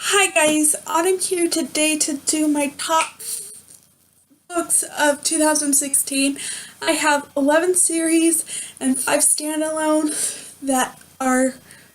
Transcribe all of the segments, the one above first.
Hi guys, Autumn here today to do my top books of 2016. I have 11 series and 5 standalone that I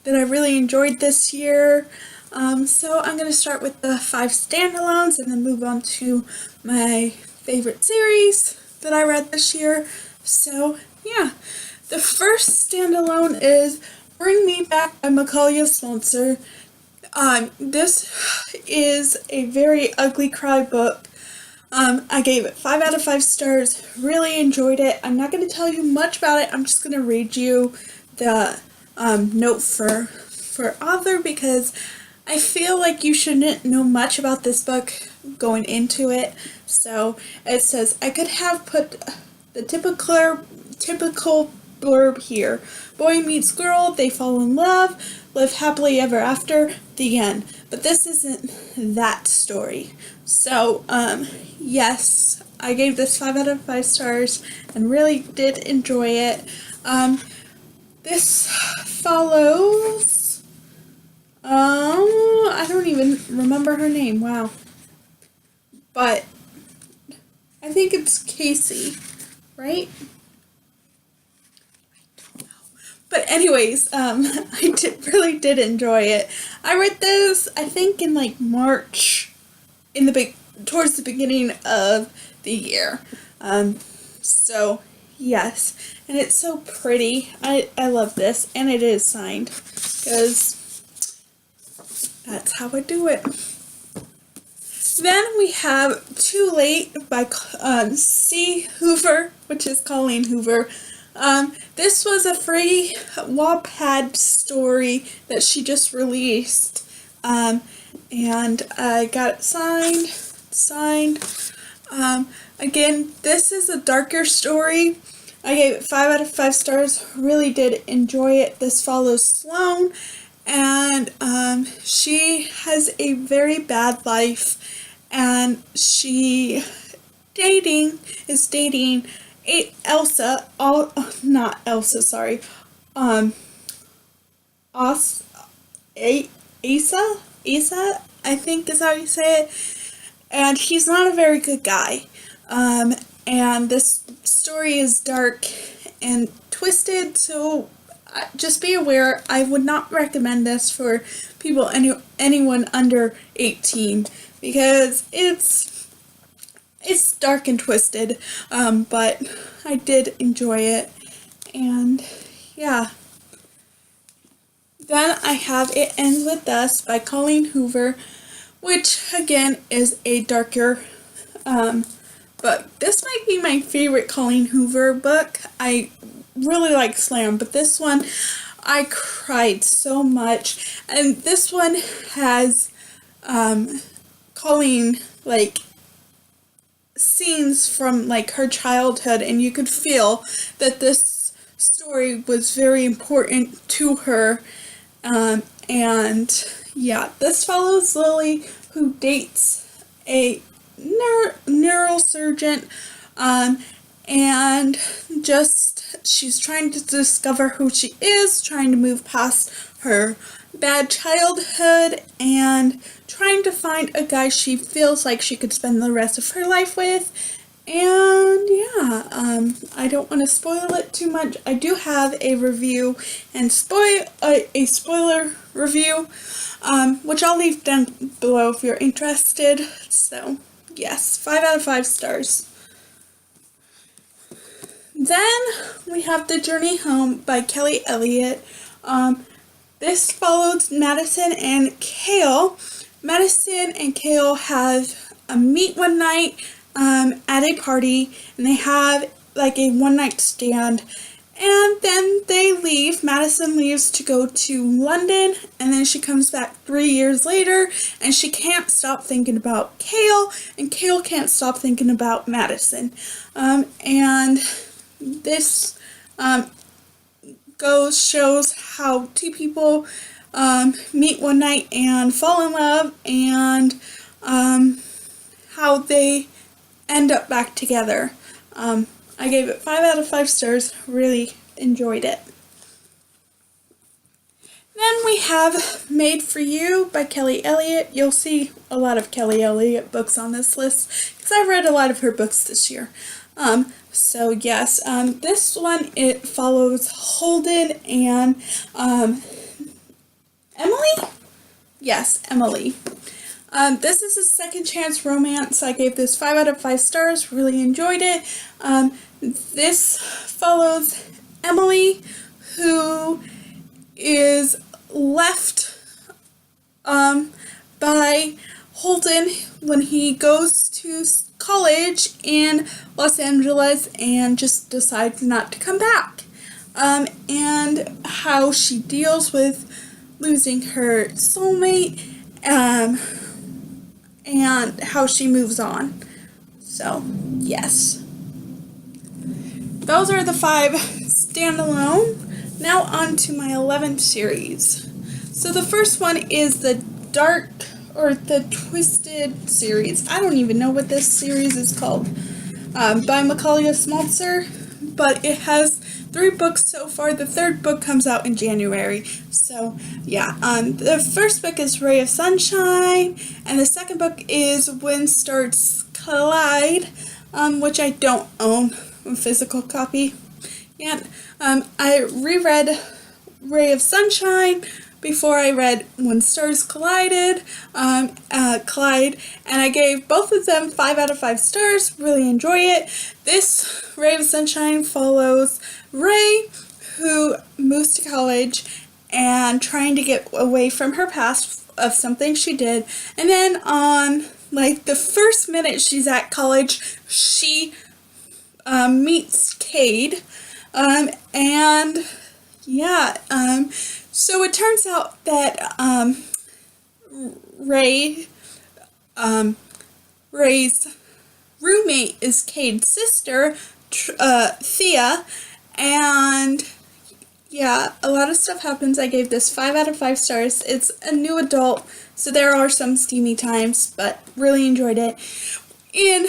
really enjoyed this year. So I'm going to start with the 5 standalones and then move on to my favorite series that I read this year. So yeah, the first standalone is Bring Me Back by Macaulay Spencer. This is a very ugly cry book. I gave it 5 out of 5 stars. Really enjoyed it. I'm not going to tell you much about it. I'm just going to read you the note for author because I feel like you shouldn't know much about this book going into it. So it says, I could have put the typical blurb here. Boy meets girl, they fall in love, live happily ever after, the end. But this isn't that story. So, yes, I gave this 5 out of 5 stars and really did enjoy it. This follows, I don't even remember her name, wow. But I think it's Casey, right? But anyways, really did enjoy it. I read this, I think in like March, towards the beginning of the year. So yes, and it's so pretty. I love this, and it is signed because that's how I do it. Then we have Too Late by C. Hoover, which is Colleen Hoover. This was a free Wattpad story that she just released, and I got it signed. Again, this is a darker story. I gave it 5 out of 5 stars. Really did enjoy it. This follows Sloane, and she has a very bad life, and she is dating Elsa, not Elsa, sorry, Asa, I think is how you say it, and he's not a very good guy, and this story is dark and twisted, so just be aware, I would not recommend this for anyone under 18, because it's dark and twisted, but I did enjoy it, and yeah. Then I have It Ends With Us by Colleen Hoover, which again is a darker book. This might be my favorite Colleen Hoover book. I really like Slam, but this one I cried so much, and this one has Colleen like scenes from like her childhood, and you could feel that this story was very important to her, and yeah, this follows Lily, who dates a neurosurgeon, and just she's trying to discover who she is, trying to move past her bad childhood, and trying to find a guy she feels like she could spend the rest of her life with. And yeah, I don't want to spoil it too much. I do have a review and a spoiler review, which I'll leave down below if you're interested. So yes, 5 out of 5 stars. Then we have The Journey Home by Kelly Elliott. This follows Madison and Kale. Madison and Kale have a meet one night at a party, and they have like a one-night stand, and then they leave. Madison leaves to go to London, and then she comes back 3 years later, and she can't stop thinking about Kale, and Kale can't stop thinking about Madison. And this shows how two people meet one night and fall in love, and how they end up back together. I gave it 5 out of 5 stars. Really enjoyed it. Then we have Made for You by Kelly Elliott. You'll see a lot of Kelly Elliott books on this list because I've read a lot of her books this year. So yes, this one, it follows Holden and Emily? Yes, Emily. This is a second chance romance. I gave this 5 out of 5 stars. Really enjoyed it. This follows Emily, who is left by Holden when he goes to college in Los Angeles and just decides not to come back. And how she deals with losing her soulmate, and how she moves on. So, yes. Those are the 5 standalone. Now on to my 11th series. So the first one is the Dark or the Twisted series. I don't even know what this series is called. By Macaulay Smaltzer, but it has 3 books so far. The 3rd book comes out in January. So yeah, the first book is Ray of Sunshine, and the second book is When Stars Collide, which I don't own a physical copy yet. I reread Ray of Sunshine before I read When Stars Collide, and I gave both of them 5 out of 5 stars. Really enjoy it. This Ray of Sunshine follows Ray, who moves to college and trying to get away from her past of something she did, and then on like the first minute she's at college, she meets Cade, and yeah, so it turns out that Ray's roommate is Cade's sister, Thea, and yeah, a lot of stuff happens. I gave this 5 out of 5 stars. It's a new adult, so there are some steamy times, but really enjoyed it. In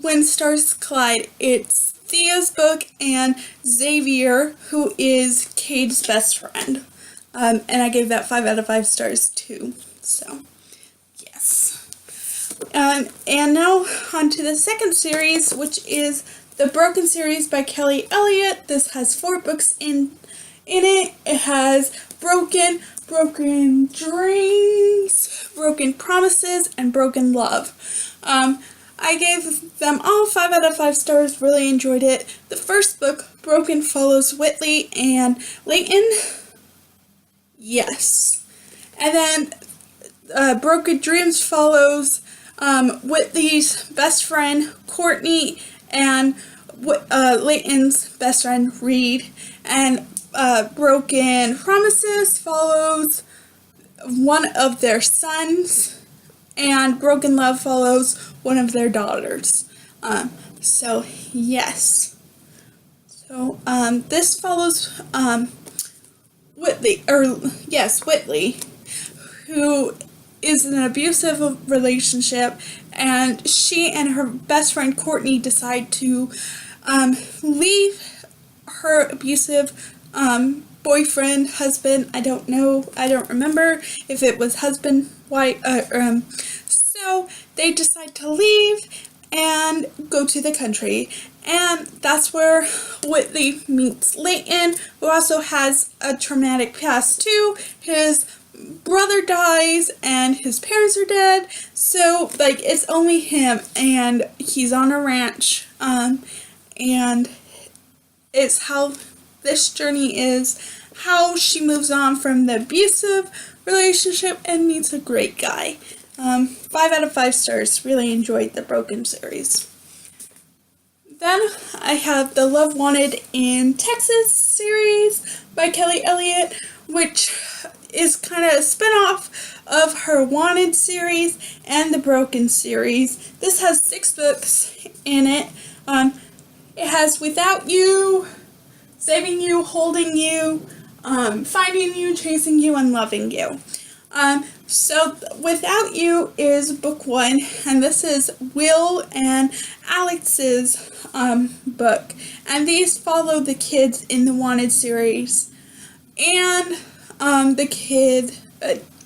When Stars Collide, it's Thea's book and Xavier, who is Cade's best friend. And I gave that 5 out of 5 stars too. So, yes. And now on to the second series, which is the Broken series by Kelly Elliott. This has 4 books in it. It has Broken, Broken Dreams, Broken Promises, and Broken Love. I gave them all 5 out of 5 stars. Really enjoyed it. The first book, Broken, follows Whitley and Leighton. Yes. And then Broken Dreams follows Whitley's best friend, Courtney, and Leighton's best friend, Reed. And Broken Promises follows one of their sons, and Broken Love follows one of their daughters. So, yes. So, this follows Whitley, who is in an abusive relationship, and she and her best friend Courtney decide to leave her abusive boyfriend, husband, I don't remember if it was husband, wife, so they decide to leave and go to the country, and that's where Whitley meets Leighton, who also has a traumatic past too. His brother dies and his parents are dead, so like it's only him, and he's on a ranch, and it's how this journey is, how she moves on from the abusive relationship and meets a great guy. 5 out of 5 stars. Really enjoyed the Broken series. Then I have the Love Wanted in Texas series by Kelly Elliott, which is kind of a spin-off of her Wanted series and the Broken series. This has 6 books in it. It has Without You, Saving You, Holding You, Finding You, Chasing You, and Loving You. So Without You is book 1, and this is Will and Alex's book, and these follow the kids in the Wanted series. and the kid,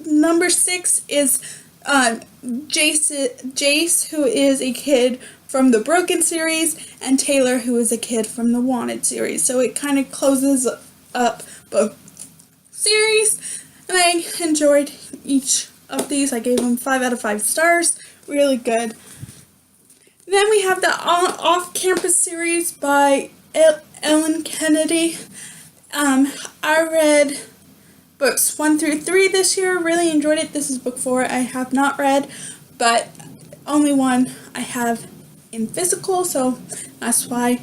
number 6 is Jace, who is a kid from the Broken series, and Taylor, who is a kid from the Wanted series. So it kind of closes up both series, and I enjoyed each of these. I gave them 5 out of 5 stars. Really good. Then we have the Off-Campus series by Ellen Kennedy. I read books 1 through 3 this year. Really enjoyed it. This is book 4 I have not read, but only one I have in physical, so that's why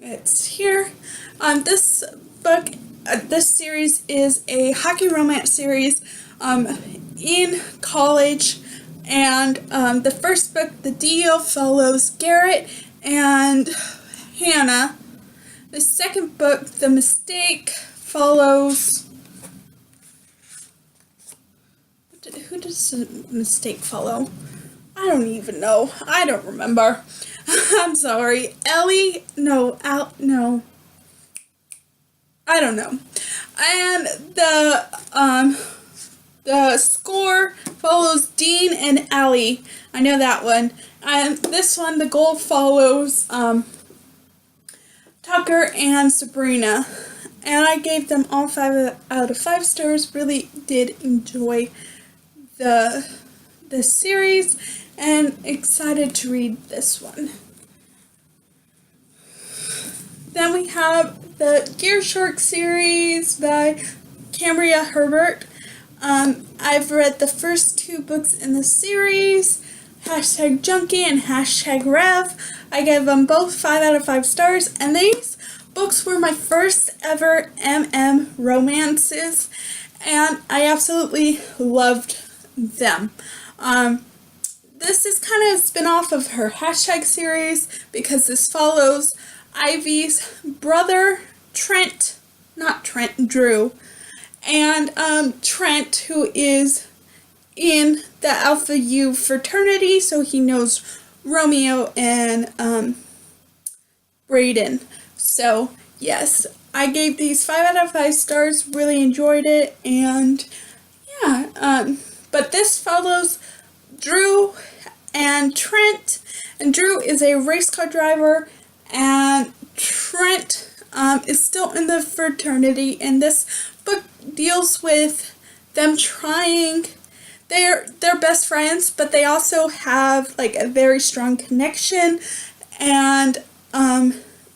it's here. This book, this series is a hockey romance series in college, and the first book, The Deal, follows Garrett and Hannah. The second book, The Mistake, follows... Who does The Mistake follow? I don't even know. I don't remember. I'm sorry. Ellie? No. No. I don't know. And the score follows Dean and Allie. I know that one. And this one, the goal follows Tucker and Sabrina. And I gave them all 5 out of 5 stars. Really did enjoy the series, and excited to read this one. Then we have the Gear Shark series by Cambria Herbert. I've read the first 2 books in the series, #Junkie and #Rev. I gave them both 5 out of 5 stars, and these books were my first ever MM romances, and I absolutely loved them. This is kind of a spin-off of her #series, because this follows Ivy's brother, Drew, and Trent, who is in the Alpha U fraternity, so he knows Romeo and Brayden. So, yes, I gave these 5 out of 5 stars, really enjoyed it, and yeah, but this follows Drew and Trent, and Drew is a race car driver, and Trent is still in the fraternity, and this book deals with them trying. They're best friends, but they also have like a very strong connection, and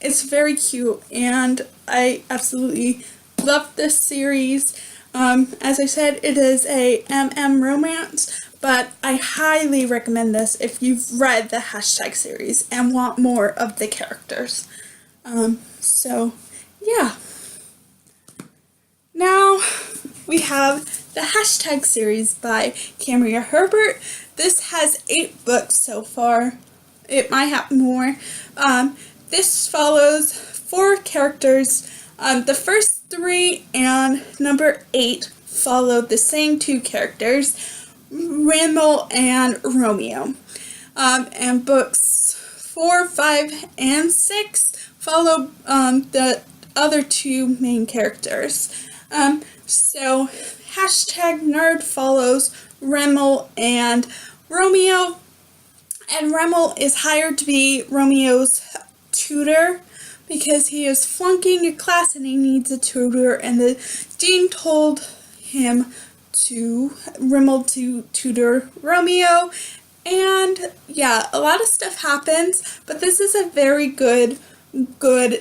it's very cute, and I absolutely love this series. As I said, it is a MM romance, but I highly recommend this if you've read the #series and want more of the characters. So, yeah. Now, we have the #series by Cambria Herbert. This has 8 books so far. It might have more. This follows 4 characters. The first 3 and number 8 follow the same 2 characters, Randall and Romeo. And books 4, 5, and 6 follow the other 2 main characters. So, #nerd follows Remmel and Romeo, and Remmel is hired to be Romeo's tutor because he is flunking a class and he needs a tutor, and the dean told Remmel to tutor Romeo, and yeah, a lot of stuff happens, but this is a very good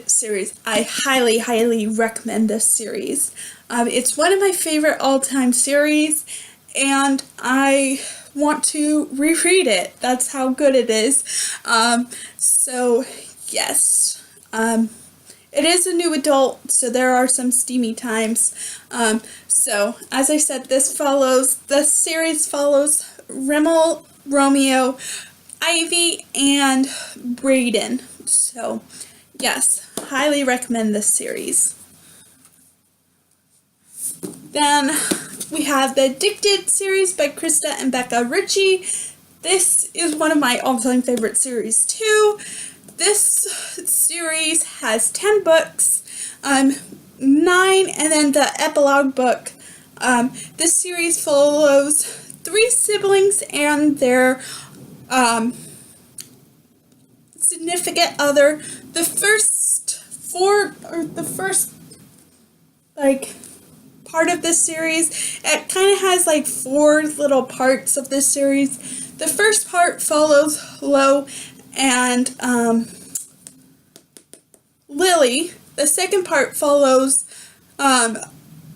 series. I highly recommend this series. It's one of my favorite all-time series, and I want to reread it. That's how good it is. So, yes. It is a new adult, so there are some steamy times. So, as I said, this series follows Remmel, Romeo, Ivy, and Brayden. So, yes, highly recommend this series. Then we have the Addicted series by Krista and Becca Ritchie. This is one of my all-time favorite series too. This series has 10 books. 9, and then the epilogue book. This series follows 3 siblings and their significant other. The first part of this series, it kind of has 4 little parts of this series. The first part follows Lo and Lily. The second part follows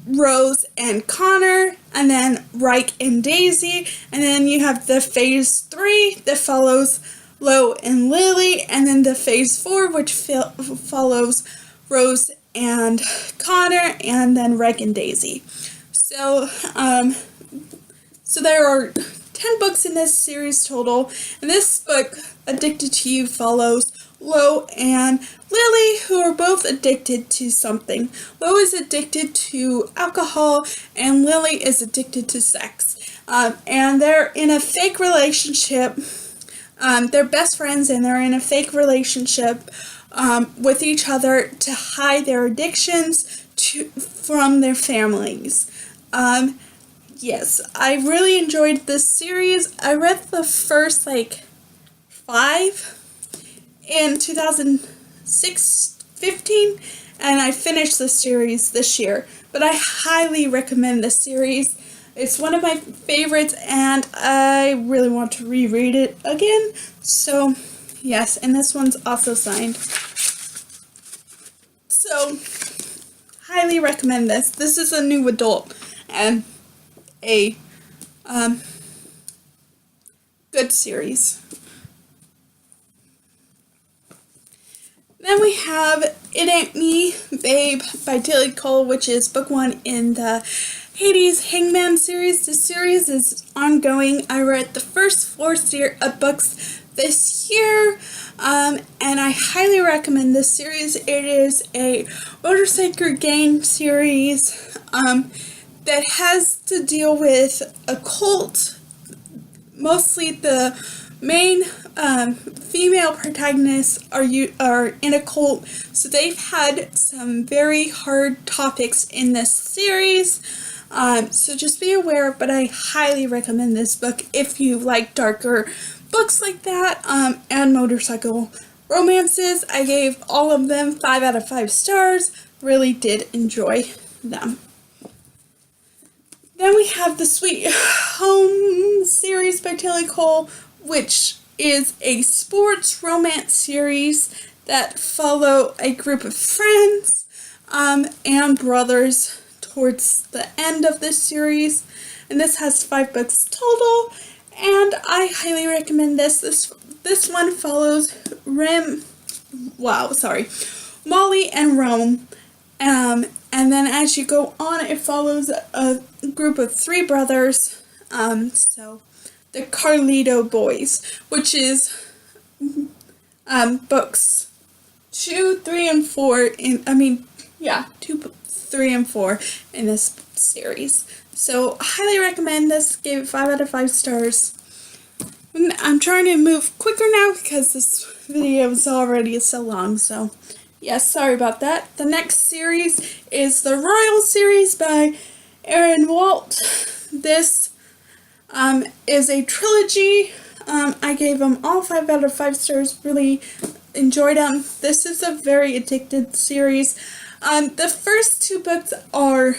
Rose and Connor, and then Reich and Daisy, and then you have the phase 3 that follows Lo and Lily, and then the phase 4 which follows Rose and Connor, and then Reich and Daisy. So there are 10 books in this series total, and this book, Addicted to You, follows Lo and Lily, who are both addicted to something. Lo is addicted to alcohol, and Lily is addicted to sex. And they're in a fake relationship. They're best friends, and they're in a fake relationship with each other to hide their addictions from their families. Yes, I really enjoyed this series. I read the first 5 in 2015, and I finished the series this year. But I highly recommend this series. It's one of my favorites, and I really want to reread it again. So, yes, and this one's also signed. So, highly recommend this. This is a new adult and a good series. Then we have It Ain't Me, Babe by Tilly Cole, which is book 1 in the Hades Hangman series. The series is ongoing. I read the first 4 books this year, and I highly recommend this series. It is a motorcycle gang series that has to deal with a cult. Mostly the main female protagonists are in a cult, so they've had some very hard topics in this series. So just be aware, but I highly recommend this book if you like darker books like that, and motorcycle romances. I gave all of them 5 out of 5 stars. Really did enjoy them. Then we have the Sweet Home series by Tilly Cole, which is a sports romance series that follow a group of friends and brothers towards the end of this series. And this has 5 books total, and I highly recommend this. This one follows Molly and Rome. And then as you go on, it follows a group of 3 brothers, so the Carlito Boys, which is books 2, 3, and 4 2, 3, and 4 in this series. So highly recommend this. Gave it 5 out of 5 stars. I'm trying to move quicker now because this video is already so long, so yes, sorry about that. The next series is the Royal series by Aaron Walt. This is a trilogy. I gave them all 5 out of 5 stars. Really enjoyed them. This is a very addicted series. The first 2 books are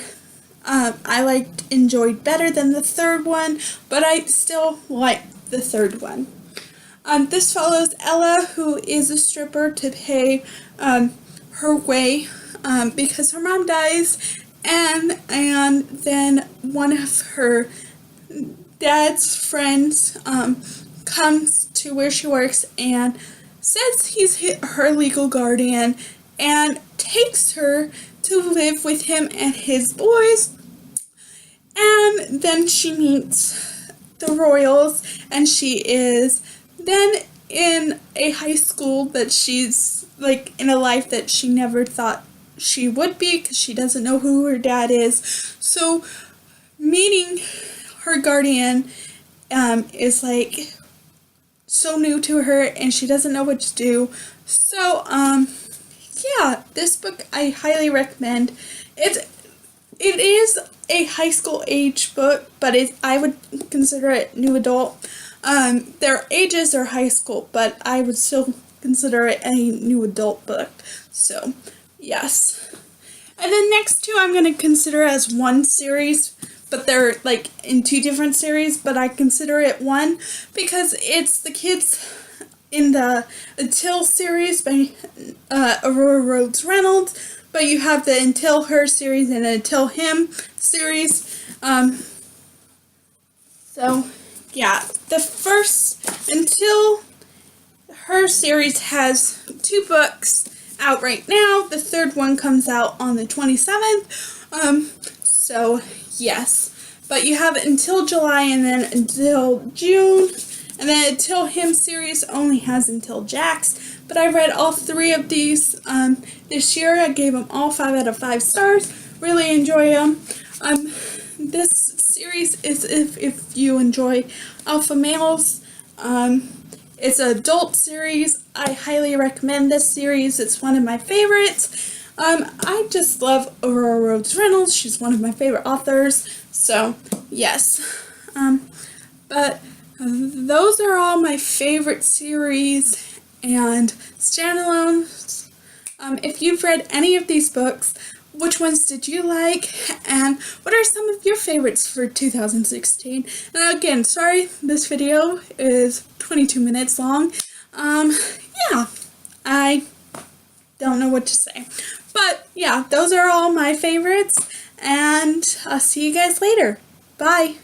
I enjoyed better than the third one, but I still like the third one. This follows Ella, who is a stripper, to pay her way because her mom dies, and then one of her dad's friends comes to where she works and says he's her legal guardian and takes her to live with him and his boys. And then she meets the Royals, and she is then in a high school that she's in a life that she never thought she would be, because she doesn't know who her dad is. So meeting her guardian is so new to her, and she doesn't know what to do. So yeah, this book I highly recommend. It is a high school age book, but I would consider it new adult. Their ages are high school, but I would still consider it a new adult book. So, yes. And then next two I'm going to consider as one series, but they're like in two different series, but I consider it one because it's the kids in the Until series by Aurora Rhodes Reynolds, but you have the Until Her series and Until Him series. So, yeah, the first Until Her series has 2 books out right now. The third one comes out on the 27th. So, yes. But you have Until July and then Until June. And then Until Him series only has Until Jax. But I read all 3 of these this year. I gave them all 5 out of 5 stars. Really enjoy them. This series is if you enjoy alpha males. It's an adult series. I highly recommend this series. It's one of my favorites. I just love Aurora Rhodes Reynolds. She's one of my favorite authors. So, yes. But those are all my favorite series and standalones. If you've read any of these books, which ones did you like, and what are some of your favorites for 2016? And again, sorry, this video is 22 minutes long. Yeah, I don't know what to say. But yeah, those are all my favorites, and I'll see you guys later. Bye.